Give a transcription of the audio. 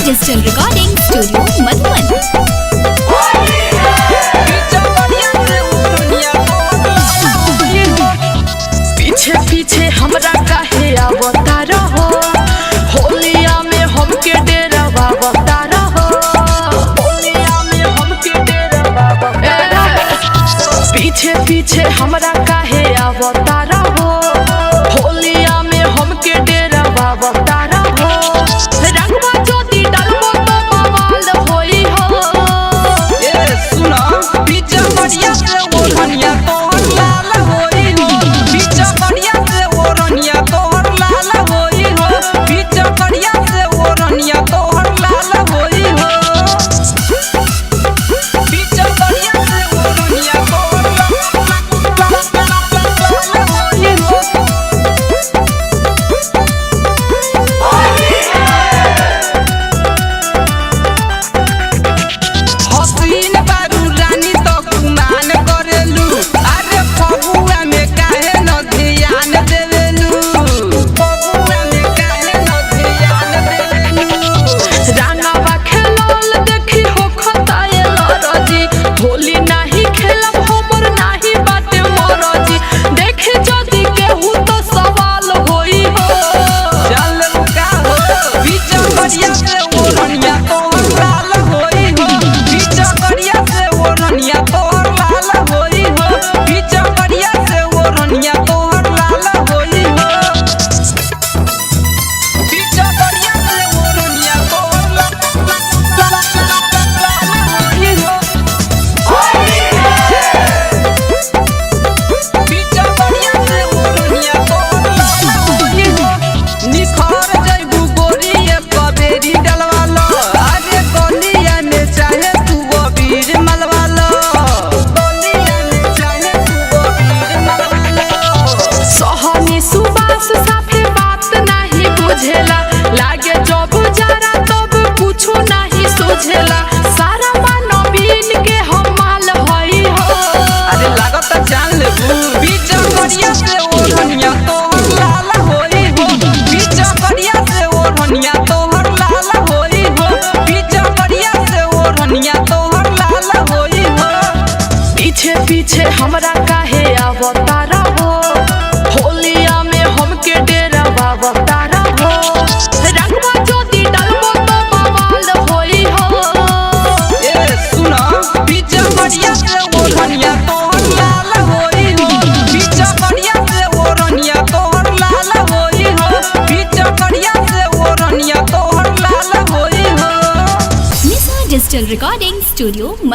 Digital recording studio Madhuban. पीछे पीछे हमरा काहे आवता रहो, होलिया में हमके डेरावा बता रहो, होलिया में हमके डेरावा पीछे पीछे हमरा काहे आवता रहो, होलिया में हमके डेरावा बता रहो। रंगवा ज्योति डालबो तो बवाल होई हो। ए सुना पीछे बढ़िया से ओढ़निया तोहर लाल होई हो, पीछे बढ़िया से ओढ़निया तोहर लाल होई हो, पीछे बढ़िया से ओढ़निया तोहर लाल होई हो, पीछे बढ़िया से ओढ़निया तोहर लाल होई हो। हसीन बारू रानी तो गुमान करेलू, अरे फगुआ में काहे न ध्यान देवेलू, फगुआ में काहे न ध्यान देवेलू। रानावा खेलल देखी हो खताए लरजी, होली नाही खेलब हमर नाही बाटे मरजी, देखे जदी केहू तो सवाल होई हो। चल का हो पीछे बढ़िया से ओढ़निया तोहर लाल होई हो, पीछे बढ़िया से ओढ़निया तोहर लाल होई हो, पीछे बढ़िया से ओढ़निया तोहर लाल होई हो, पीछे बढ़िया से ओढ़निया तोहर लाल होई हो, पीछे बढ़िया से ओढ़निया तोहर लाल होई हो। निखर जइबू गोरिया कबेरी डलवा लो, अरे गलिया में चाहे तू अबीर मलवा लो, गलिया में चाहे तू अबीर मलवा लो। सहनी सुबास साफे बात नाही बुझेला, लागे जब जरा तब कुछो नाही सोझेला, सारा मानवीन के हम माल हई हो। अरे लागत जान लेबू पीछे बढ़िया से ओढ़निया तोहर लाल होई हो, पीछे बढ़िया से ओढ़निया तोहर लाल होई हो, पीछे बढ़िया से ओढ़निया तोहर लाल होई हो। पीछे पीछे हमरा काहे आवता रहो, होलिया में हमके डेरावा बता रहो। रंगवा ज्योति डालबो तो बवाल होई हो। ए सुना पीछे बढ़िया से ओढ़निया तोहर लाल होई हो, पीछे बढ़िया से ओढ़निया तोहर लाल होई हो, पीछे बढ़िया से ओढ़निया तोहर लाल होई हो। Digital recording studio Madhuban.